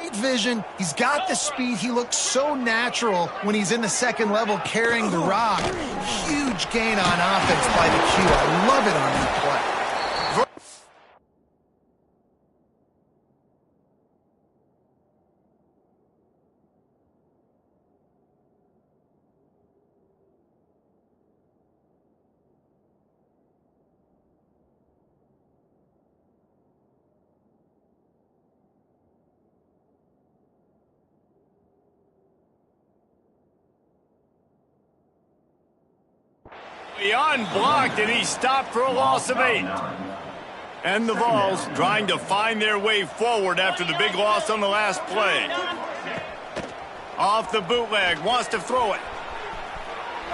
great vision. He's got the speed. He looks so natural when he's in the second level carrying the rock. Huge gain on offense by the Q. I love it on that play. He unblocked, and he stopped for a loss of 8. And the Vols trying to find their way forward after the big loss on the last play. Off the bootleg, wants to throw it.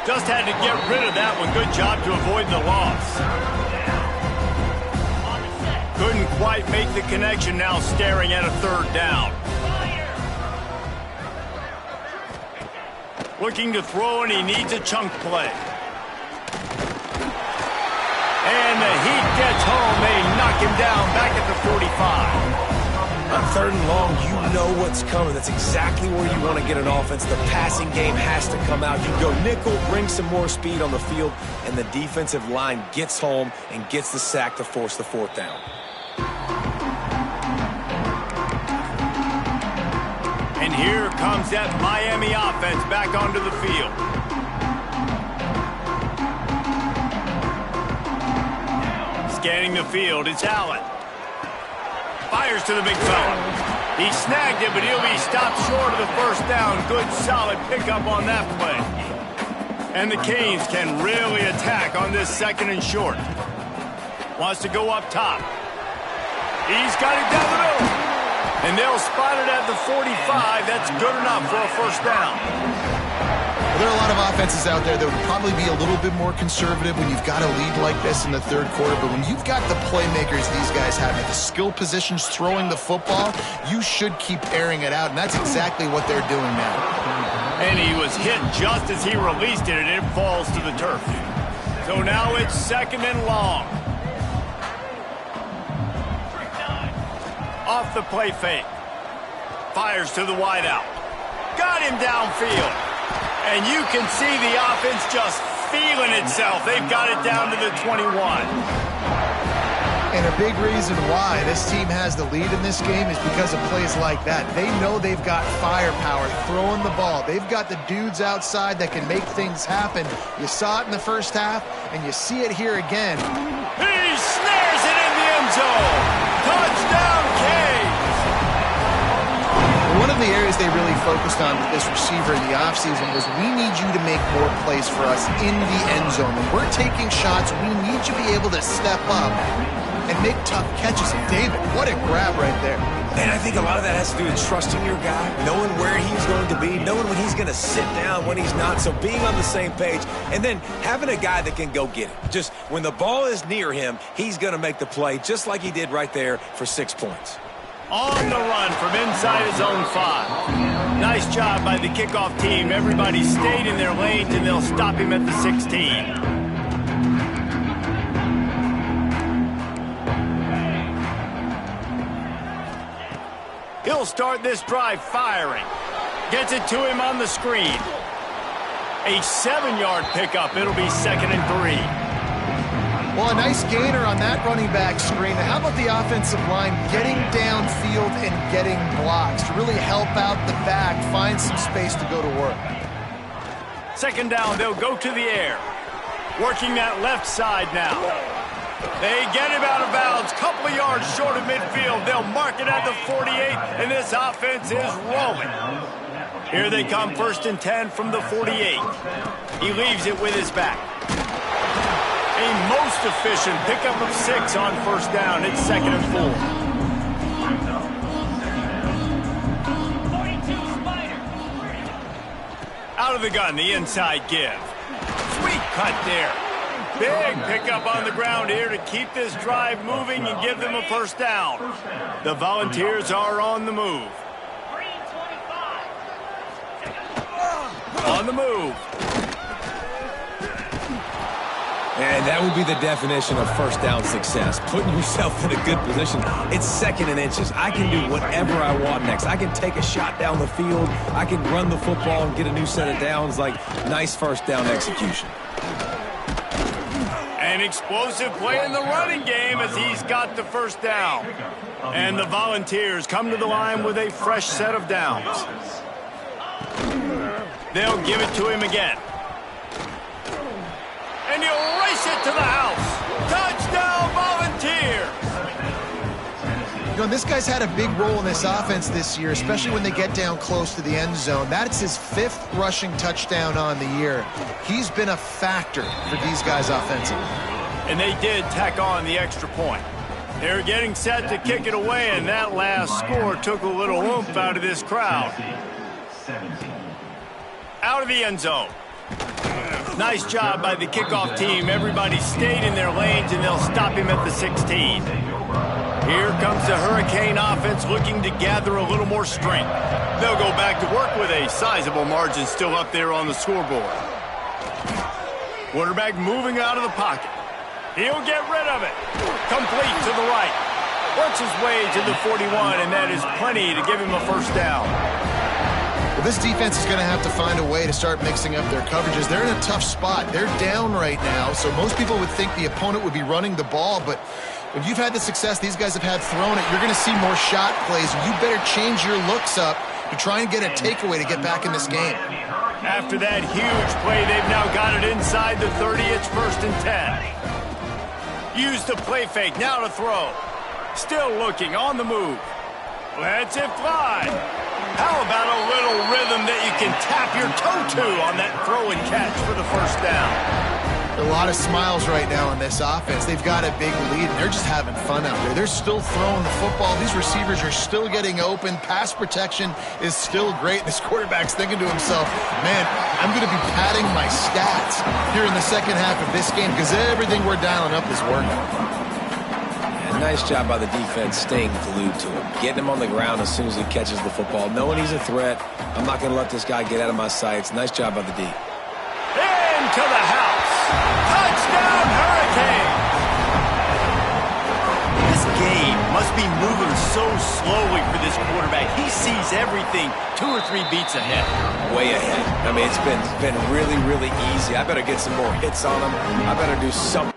Just had to get rid of that one. Good job to avoid the loss. Couldn't quite make the connection, now staring at a 3rd down. Looking to throw, and he needs a chunk play. And the Heat gets home. They knock him down back at the 45. On 3rd and long, you know what's coming. That's exactly where you want to get an offense. The passing game has to come out. You go nickel, bring some more speed on the field, and the defensive line gets home and gets the sack to force the 4th down. And here comes that Miami offense back onto the field. Scanning the field, it's Allen. Fires to the big fella. He snagged it, but he'll be stopped short of the 1st down. Good, solid pickup on that play. And the Canes can really attack on this 2nd and short. Wants to go up top. He's got it down the middle. And they'll spot it at the 45. That's good enough for a 1st down. There are a lot of offenses out there that would probably be a little bit more conservative when you've got a lead like this in the 3rd quarter. But when you've got the playmakers these guys have at the skill positions throwing the football, you should keep airing it out. And that's exactly what they're doing now. And he was hit just as he released it, and it falls to the turf. So now it's 2nd and long. Off the play fake. Fires to the wideout. Got him downfield. And you can see the offense just feeling itself. They've got it down to the 21. And a big reason why this team has the lead in this game is because of plays like that. They know they've got firepower throwing the ball. They've got the dudes outside that can make things happen. You saw it in the 1st half, and you see it here again. He snares it in the end zone. Touchdown, Canes. One of the areas they really focused on with this receiver in the offseason was, we need you to make more plays for us in the end zone. When we're taking shots, we need you to be able to step up and make tough catches. And David, what a grab right there. And I think a lot of that has to do with trusting your guy, knowing where he's going to be, knowing when he's going to sit down, when he's not. So being on the same page, and then having a guy that can go get it. Just when the ball is near him, he's going to make the play, just like he did right there for 6 points. On the run from inside his own 5. Nice job by the kickoff team. Everybody stayed in their lanes, and they'll stop him at the 16. He'll start this drive firing. Gets it to him on the screen. A 7-yard pickup. It'll be 2nd and 3. Well, a nice gainer on that running back screen. How about the offensive line getting downfield and getting blocks to really help out the back, find some space to go to work? 2nd down, they'll go to the air. Working that left side now. They get him out of bounds, couple of yards short of midfield. They'll mark it at the 48, and this offense is rolling. Here they come, 1st and 10 from the 48. He leaves it with his back. A most efficient pickup of 6 on 1st down. It's 2nd and 4. Out of the gun, the inside give. Sweet cut there. Big pickup on the ground here to keep this drive moving and give them a 1st down. The Volunteers are on the move. On the move. And that would be the definition of first down success, putting yourself in a good position. It's 2nd and inches. I can do whatever I want next. I can take a shot down the field. I can run the football and get a new set of downs. Like, nice first down execution. An explosive play in the running game as he's got the first down. And the Volunteers come to the line with a fresh set of downs. They'll give it to him again. And he'll race it to the house. Touchdown, Volunteers! You know, this guy's had a big role in this offense this year, especially when they get down close to the end zone. That's his 5th rushing touchdown on the year. He's been a factor for these guys offensively. And they did tack on the extra point. They were getting set to kick it away, and that last score took a little oomph out of this crowd. Out of the end zone. Nice job by the kickoff team. Everybody stayed in their lanes, and they'll stop him at the 16. Here comes the Hurricane offense looking to gather a little more strength. They'll go back to work with a sizable margin still up there on the scoreboard. Quarterback moving out of the pocket. He'll get rid of it. Complete to the right. Works his way to the 41, and that is plenty to give him a first down. Well, this defense is going to have to find a way to start mixing up their coverages. They're in a tough spot. They're down right now, so most people would think the opponent would be running the ball, but when you've had the success these guys have had throwing it, you're going to see more shot plays. You better change your looks up to try and get a takeaway to get back in this game. After that huge play, they've now got it inside the 30. It's 1st and 10. Use the play fake, now to throw. Still looking, on the move. Lets it fly. How about a little rhythm that you can tap your toe to on that throw and catch for the first down? A lot of smiles right now on this offense. They've got a big lead, and they're just having fun out there. They're still throwing the football. These receivers are still getting open. Pass protection is still great. This quarterback's thinking to himself, man, I'm going to be padding my stats here in the second half of this game because everything we're dialing up is working. And nice job by the defense staying glued to him, getting him on the ground as soon as he catches the football, knowing he's a threat. I'm not going to let this guy get out of my sights. Nice job by the D. Into the house. Touchdown, Hurricane! This game must be moving so slowly for this quarterback. He sees everything 2 or 3 beats ahead. Way ahead. I mean, it's been really, really easy. I better get some more hits on him. I better do something.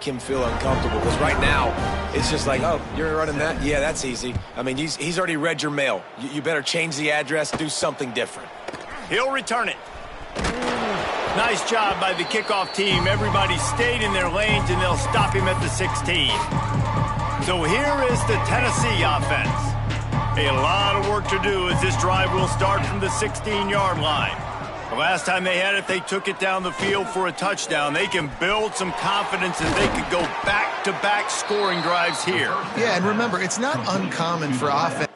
make him feel uncomfortable. Because right now, it's just like, oh, you're running that? Yeah, that's easy. I mean, he's already read your mail. You better change the address, do something different. He'll return it. Nice job by the kickoff team. Everybody stayed in their lanes, and they'll stop him at the 16. So here is the Tennessee offense. A lot of work to do as this drive will start from the 16-yard line. The last time they had it, they took it down the field for a touchdown. They can build some confidence as they could go back-to-back scoring drives here. Yeah, and remember, it's not uncommon for offense.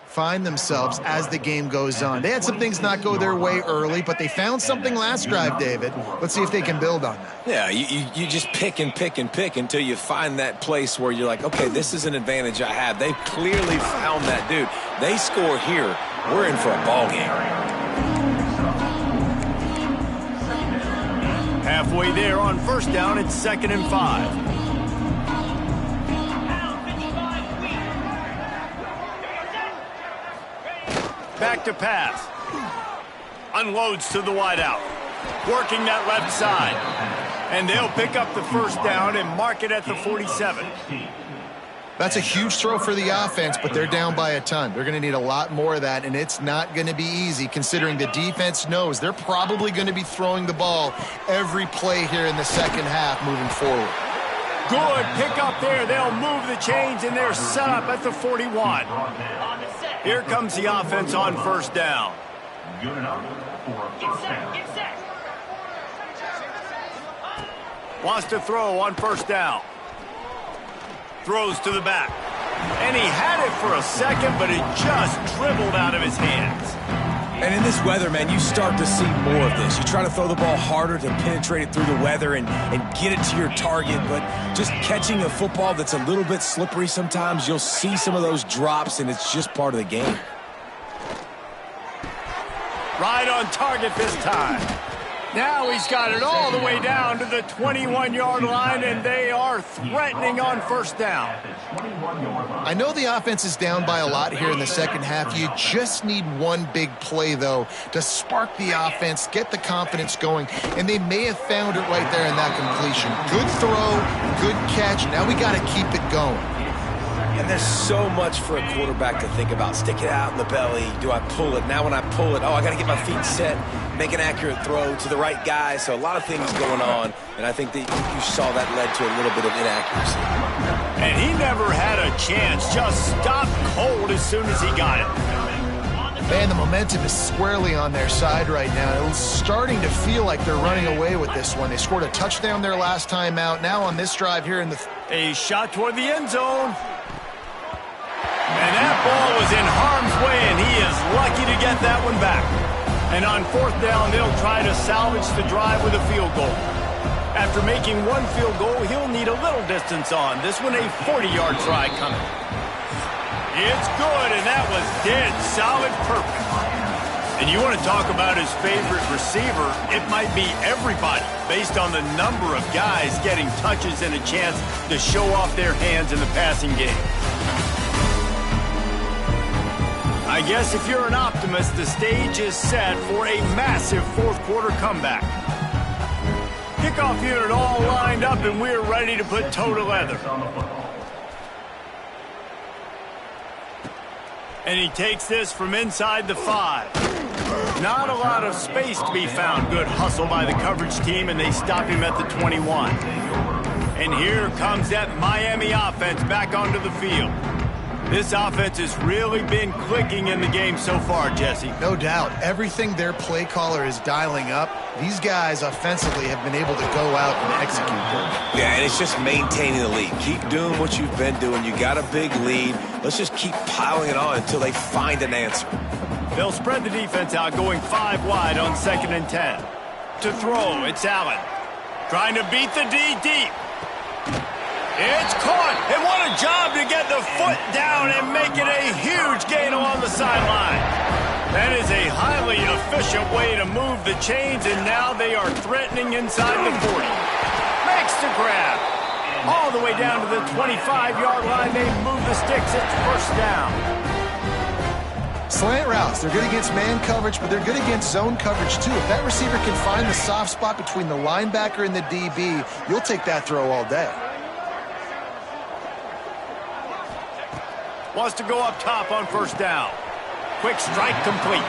Find themselves as the game goes on. They had some things not go their way early, but they found something last drive, David. Let's see if they can build on that. Yeah, you just pick and pick and pick until you find that place where you're like, okay, this is an advantage I have. They've clearly found that, dude. They score here, we're in for a ball game. Halfway there on first down, it's 2nd and 5. Back to pass. Unloads to the wideout. Working that left side. And they'll pick up the first down and mark it at the 47. That's a huge throw for the offense, but they're down by a ton. They're going to need a lot more of that, and it's not going to be easy considering the defense knows they're probably going to be throwing the ball every play here in the second half moving forward. Good pick up there. They'll move the chains, and they're set up at the 41. Here comes the offense on first down. Good enough for a first down. Get set. Wants to throw on first down. throws to the back. And he had it for a second, but it just dribbled out of his hands. And in this weather, man, you start to see more of this. You try to throw the ball harder to penetrate it through the weather and get it to your target, but just catching a football that's a little bit slippery sometimes, you'll see some of those drops, and it's just part of the game. Right on target this time. Now he's got it all the way down to the 21-yard line, and they are threatening on first down. I know the offense is down by a lot here in the second half. You just need one big play, though, to spark the offense, get the confidence going, and they may have found it right there in that completion. Good throw, good catch. Now we got to keep it going. And there's so much for a quarterback to think about. Stick it out in the belly. Do I pull it? Now when I pull it, I got to get my feet set, make an accurate throw to the right guy. So a lot of things going on, and I think that you saw that led to a little bit of inaccuracy. And he never had a chance. Just stopped cold as soon as he got it. Man, the momentum is squarely on their side right now. It's starting to feel like they're running away with this one. They scored a touchdown their last time out. Now on this drive here in the... A shot toward the end zone. And that ball was in harm's way, and he is lucky to get that one back. And on fourth down, they'll try to salvage the drive with a field goal. After making one field goal, he'll need a little distance on. This one a 40-yard try coming. It's good, and that was dead solid perfect. And you want to talk about his favorite receiver, it might be everybody based on the number of guys getting touches and a chance to show off their hands in the passing game. I guess if you're an optimist, the stage is set for a massive fourth quarter comeback. Kickoff unit all lined up, and we're ready to put toe to leather. And he takes this from inside the 5. Not a lot of space to be found. Good hustle by the coverage team, and they stop him at the 21. And here comes that Miami offense back onto the field. This offense has really been clicking in the game so far, Jesse. No doubt. Everything their play caller is dialing up, these guys offensively have been able to go out and execute them. Yeah, and it's just maintaining the lead. Keep doing what you've been doing. You got a big lead. Let's just keep piling it on until they find an answer. They'll spread the defense out, going 5 wide on 2nd and 10. To throw, it's Allen. Trying to beat the D deep. It's caught, and what a job to get the foot down and make it a huge gain along the sideline. That is a highly efficient way to move the chains, and now they are threatening inside the 40. Makes the grab. All the way down to the 25-yard line, they move the sticks. It's first down. Slant routes, they're good against man coverage, but they're good against zone coverage too. If that receiver can find the soft spot between the linebacker and the DB, you'll take that throw all day. Wants to go up top on first down. Quick strike complete.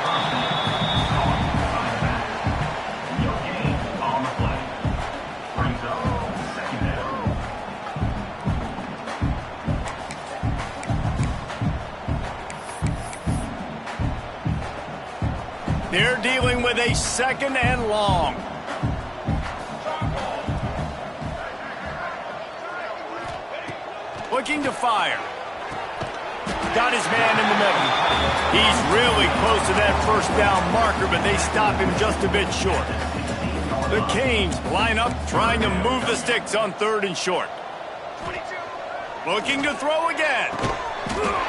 They're dealing with a 2nd and long. Looking to fire. Got his man in the middle. He's really close to that first down marker, but they stop him just a bit short. The Canes line up, trying to move the sticks on 3rd and short. Looking to throw again.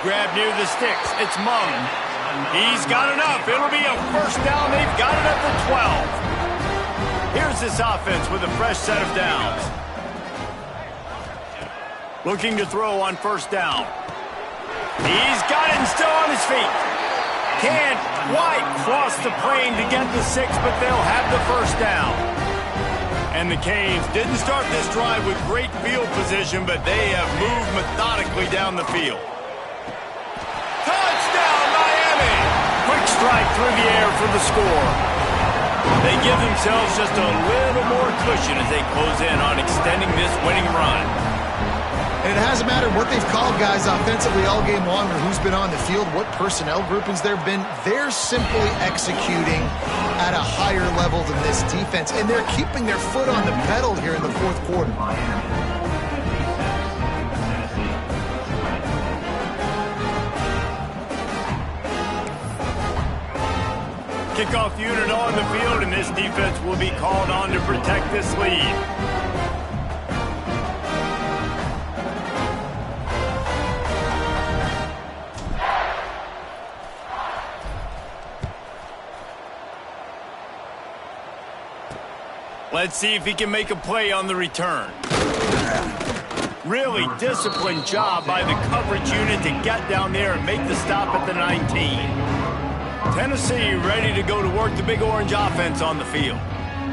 Grab near the sticks. It's Mung. He's got enough. It'll be a first down. They've got it at the 12. Here's this offense with a fresh set of downs. Looking to throw on first down. He's got it and still on his feet. Can't quite cross the plane to get the 6, but they'll have the first down. And the Canes didn't start this drive with great field position, but they have moved methodically down the field. Touchdown, Miami! Quick strike through the air for the score. They give themselves just a little more cushion as they close in on extending this winning run. And it hasn't mattered what they've called guys offensively all game long or who's been on the field, what personnel groupings there have been. They're simply executing at a higher level than this defense, and they're keeping their foot on the pedal here in the fourth quarter. Kickoff unit on the field, and this defense will be called on to protect this lead. Let's see if he can make a play on the return. Really disciplined job by the coverage unit to get down there and make the stop at the 19. Tennessee ready to go to work the Big Orange offense on the field.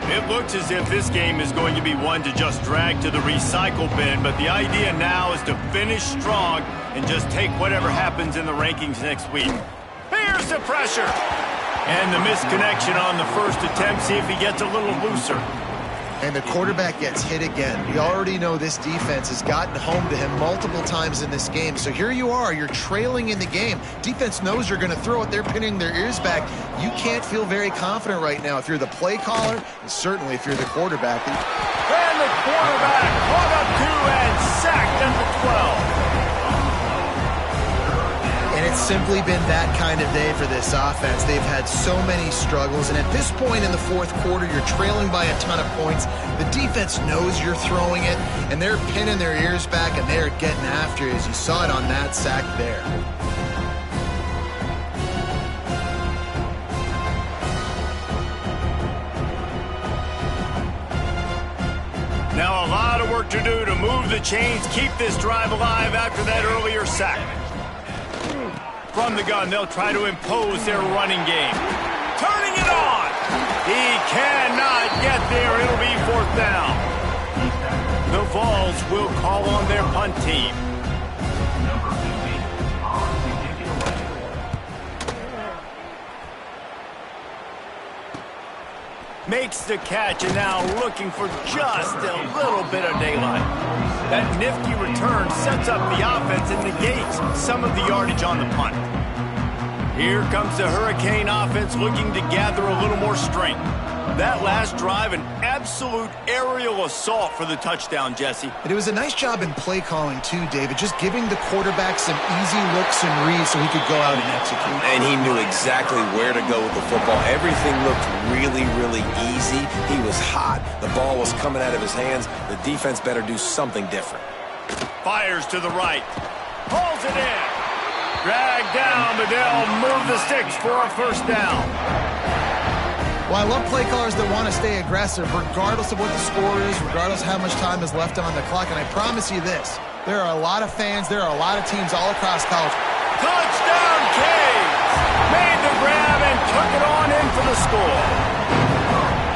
It looks as if this game is going to be one to just drag to the recycle bin, but the idea now is to finish strong and just take whatever happens in the rankings next week. Here's the pressure. And the misconnection on the first attempt. See if he gets a little looser. And the quarterback gets hit again. We already know this defense has gotten home to him multiple times in this game. So here you are, you're trailing in the game. Defense knows you're going to throw it. They're pinning their ears back. You can't feel very confident right now if you're the play caller, and certainly if you're the quarterback. And the quarterback caught up to and sacked at the 12. And it's simply been that kind of day for this offense. They've had so many struggles, and at this point in the fourth quarter, you're trailing by a ton of points. The defense knows you're throwing it, and they're pinning their ears back, and they're getting after it, as you saw it on that sack there. Now a lot of work to do to move the chains, keep this drive alive after that earlier sack. From the gun, they'll try to impose their running game. Turning it on! He cannot get there. It'll be fourth down. The Vols will call on their punt team. Makes the catch, and now looking for just a little bit of daylight. That nifty return sets up the offense and negates some of the yardage on the punt. Here comes the Hurricane offense looking to gather a little more strength. That last drive, an absolute aerial assault for the touchdown, Jesse. And it was a nice job in play calling too, David, just giving the quarterback some easy looks and reads so he could go out and execute. And he knew exactly where to go with the football. Everything looked really, really easy. He was hot. The ball was coming out of his hands. The defense better do something different. Fires to the right. Pulls it in. Dragged down, but they'll move the sticks for a first down. Well, I love play callers that want to stay aggressive, regardless of what the score is, regardless of how much time is left on the clock. And I promise you this, there are a lot of fans, there are a lot of teams all across college. Touchdown, Canes! Made the grab and took it on in for the score.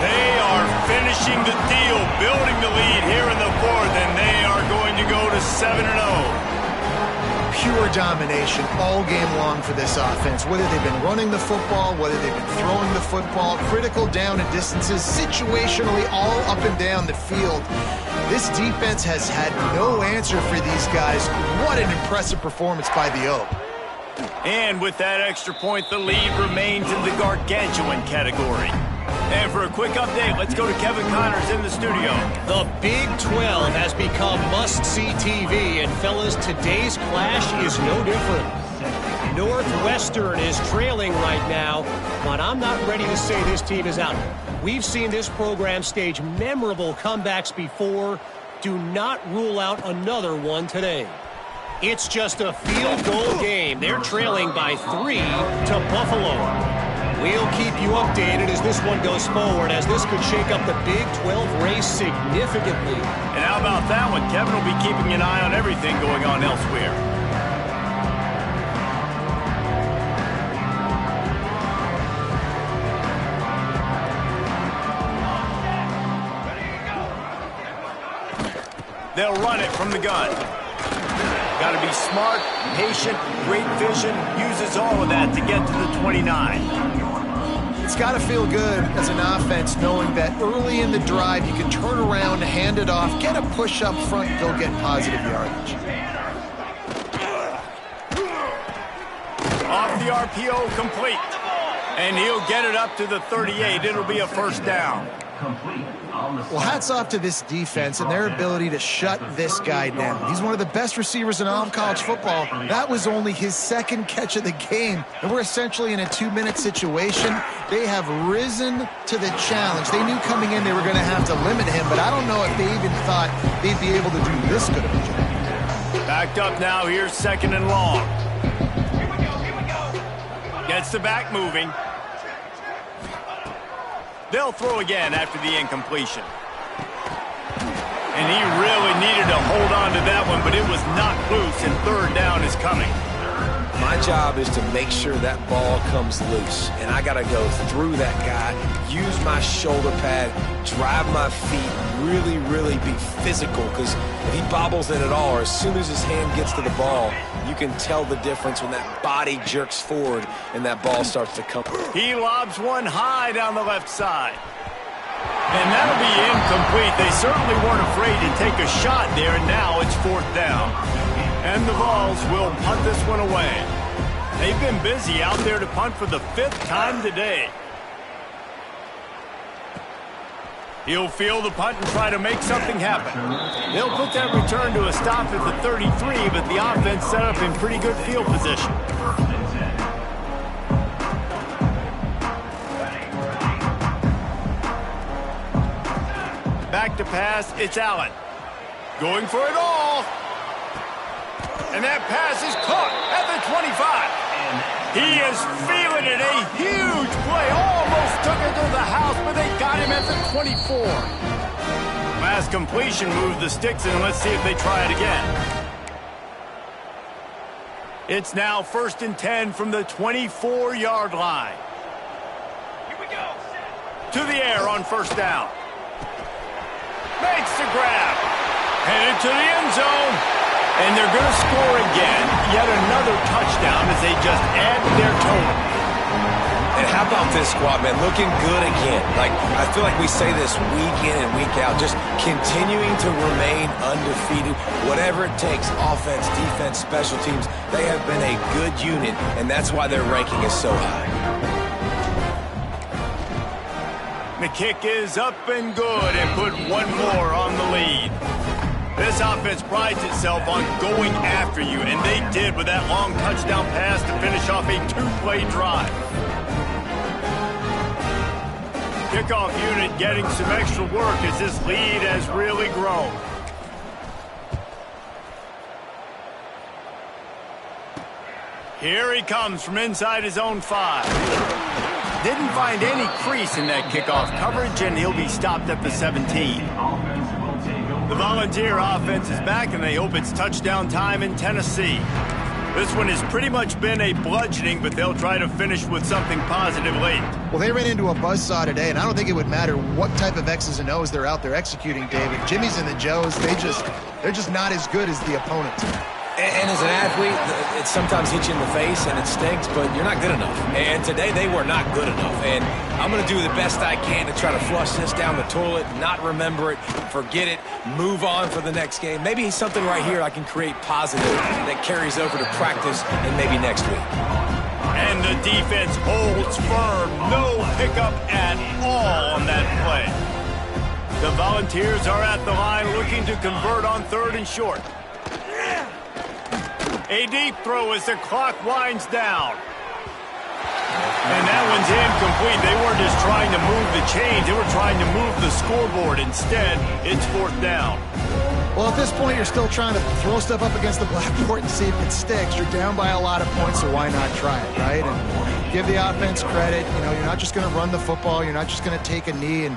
They are finishing the deal, building the lead here in the fourth, and they are going to go to 7-0. Pure domination all game long for this offense. Whether they've been running the football, whether they've been throwing the football, critical down and distances, situationally all up and down the field. This defense has had no answer for these guys. What an impressive performance by the Oak. And with that extra point, the lead remains in the gargantuan category. And for a quick update, let's go to Kevin Connors in the studio. The Big 12 has become must-see TV, and fellas, today's clash is no different. Northwestern is trailing right now, but I'm not ready to say this team is out. We've seen this program stage memorable comebacks before. Do not rule out another one today. It's just a field goal game. They're trailing by 3 to Buffalo. We'll keep you updated as this one goes forward, as this could shake up the Big 12 race significantly. And how about that one? Kevin will be keeping an eye on everything going on elsewhere. They'll run it from the gun. Got to be smart, patient, great vision, uses all of that to get to the 29. It's got to feel good as an offense knowing that early in the drive you can turn around, hand it off, get a push up front, and go get positive yardage. Off the RPO, complete. And he'll get it up to the 38. It'll be a first down. complete on the Well, hats off to this defense and their ability to shut this guy down. He's one of the best receivers in all of college football. That was only his second catch of the game, and we're essentially in a 2-minute situation. They have risen to the challenge. They knew coming in they were going to have to limit him, but I don't know if they even thought they'd be able to do this good of a job. Backed up now. Here's 2nd and long. Gets the back moving. They'll throw again after the incompletion. And he really needed to hold on to that one, but it was knocked loose, and 3rd down is coming. My job is to make sure that ball comes loose, and I got to go through that guy, use my shoulder pad, drive my feet, really be physical, because if he bobbles it at all, or as soon as his hand gets to the ball, you can tell the difference when that body jerks forward and that ball starts to come. He lobs one high down the left side. And that'll be incomplete. They certainly weren't afraid to take a shot there, and now it's 4th down. And the Vols will punt this one away. They've been busy out there to punt for the 5th time today. He'll field the punt and try to make something happen. They'll put that return to a stop at the 33, but the offense set up in pretty good field position. Back to pass, it's Allen. Going for it all. And that pass is caught at the 25. He is feeling it. A huge play. Almost took it to the house, but they got him at the 24. Last completion moved the sticks, and let's see if they try it again. It's now 1st and 10 from the 24-yard line. Here we go. To the air on 1st down. Makes the grab. Headed to the end zone. And they're going to score again. Yet another touchdown as they just add to their total. And how about this squad, man? Looking good again. Like, I feel like we say this week in and week out, just continuing to remain undefeated. Whatever it takes, offense, defense, special teams, they have been a good unit, and that's why their ranking is so high. The kick is up and good, and put one more on the lead. This offense prides itself on going after you, and they did with that long touchdown pass to finish off a 2-play drive. Kickoff unit getting some extra work as this lead has really grown. Here he comes from inside his own 5. Didn't find any crease in that kickoff coverage, and he'll be stopped at the 17. The Volunteer offense is back, and they hope it's touchdown time in Tennessee. This one has pretty much been a bludgeoning, but they'll try to finish with something positive late. Well, they ran into a buzzsaw today, and I don't think it would matter what type of X's and O's they're out there executing, David. Jimmy's and the Joes, they're just not as good as the opponent. And as an athlete, it sometimes hits you in the face and it stinks, but you're not good enough. And today they were not good enough. And I'm going to do the best I can to try to flush this down the toilet, not remember it, forget it, move on for the next game. Maybe something right here I can create positive that carries over to practice and maybe next week. And the defense holds firm. No pickup at all on that play. The Volunteers are at the line looking to convert on 3rd and short. A deep throw as the clock winds down. And that one's incomplete. They weren't just trying to move the chains. They were trying to move the scoreboard. Instead, it's 4th down. Well, at this point, you're still trying to throw stuff up against the blackboard and see if it sticks. You're down by a lot of points, so why not try it, right? And give the offense credit. You know, you're not just going to run the football. You're not just going to take a knee and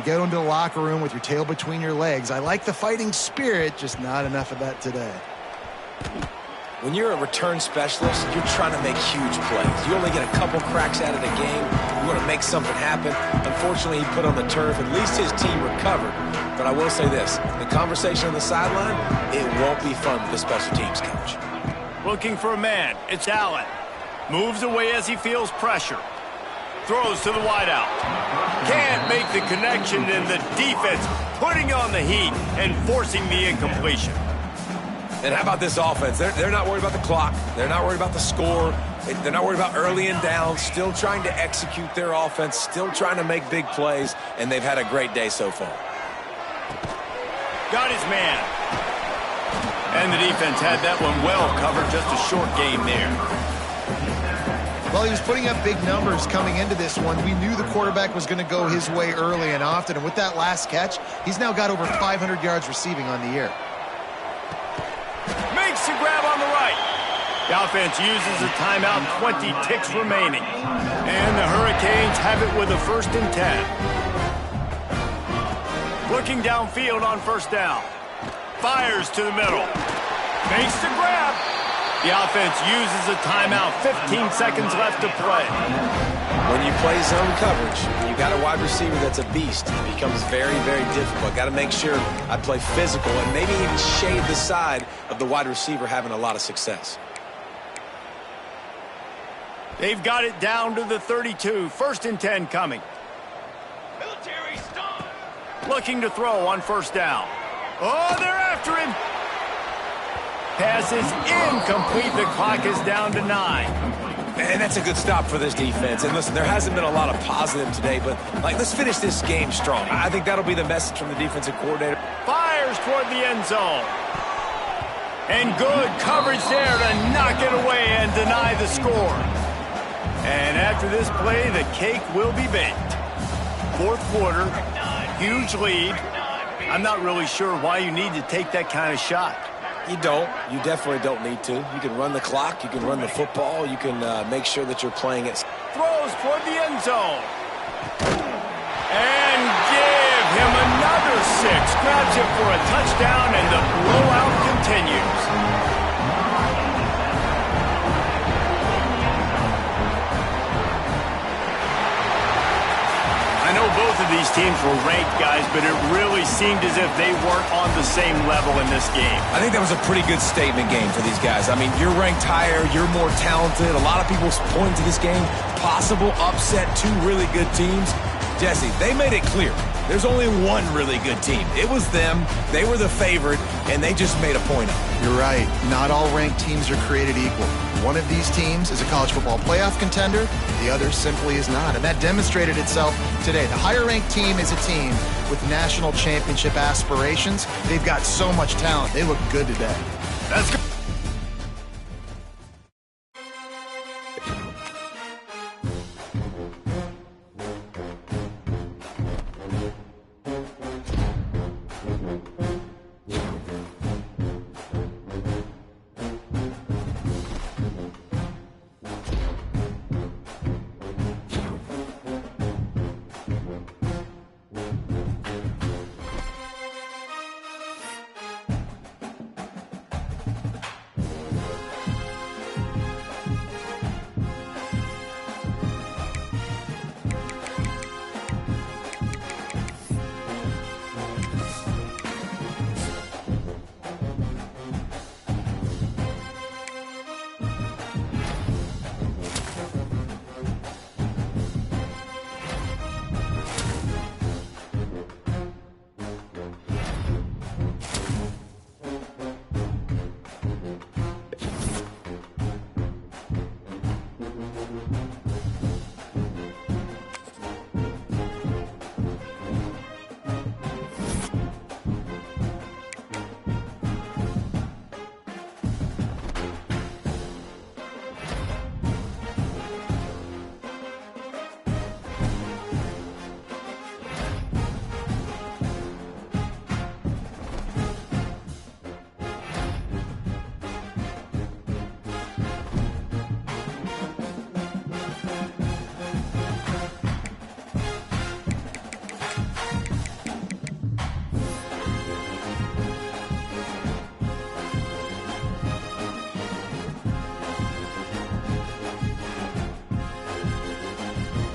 go into the locker room with your tail between your legs. I like the fighting spirit, just not enough of that today. When you're a return specialist, you're trying to make huge plays. You only get a couple cracks out of the game. You want to make something happen. Unfortunately, he put on the turf. At least his team recovered. But I will say this, the conversation on the sideline, it won't be fun with the special teams coach. Looking for a man. It's Allen. Moves away as he feels pressure. Throws to the wideout. Can't make the connection, and the defense putting on the heat and forcing the incompletion. And how about this offense? They're not worried about the clock. They're not worried about the score. They're not worried about early and down, still trying to execute their offense, still trying to make big plays, and they've had a great day so far. Got his man. And the defense had that one well covered. Just a short game there. Well, he was putting up big numbers coming into this one. We knew the quarterback was going to go his way early and often. And with that last catch, he's now got over 500 yards receiving on the year. Makes the grab on the right. The offense uses a timeout, 20 ticks remaining. And the Hurricanes have it with a 1st and 10. Looking downfield on 1st down. Fires to the middle. Makes the grab. The offense uses a timeout. 15 seconds left to play. When you play zone coverage, you got a wide receiver that's a beast. It becomes very, very difficult. Got to make sure I play physical and maybe even shade the side of the wide receiver having a lot of success. They've got it down to the 32. 1st and 10 coming. Military stop. Looking to throw on 1st down. Oh, they're after him. Pass is incomplete. The clock is down to 9. And that's a good stop for this defense. And listen, there hasn't been a lot of positive today, but let's finish this game strong. I think that'll be the message from the defensive coordinator. Fires toward the end zone. And good coverage there to knock it away and deny the score. And after this play, the cake will be baked. 4th quarter, huge lead. I'm not really sure why you need to take that kind of shot. You don't. You definitely don't need to. You can run the clock. You can run the football. You can make sure that you're playing it. Throws toward the end zone. And give him another 6. Grabs it for a touchdown, and the blowout continues. I know both of these teams were ranked, guys, but it really seemed as if they weren't on the same level in this game. I think that was a pretty good statement game for these guys. I mean, you're ranked higher, you're more talented. A lot of people point to this game, possible upset, 2 really good teams. Jesse, they made it clear. There's only one really good team. It was them. They were the favorite, and they just made a point of it. You're right. Not all ranked teams are created equal. One of these teams is a college football playoff contender. The other simply is not. And that demonstrated itself today. The higher-ranked team is a team with national championship aspirations. They've got so much talent. They look good today. That's good.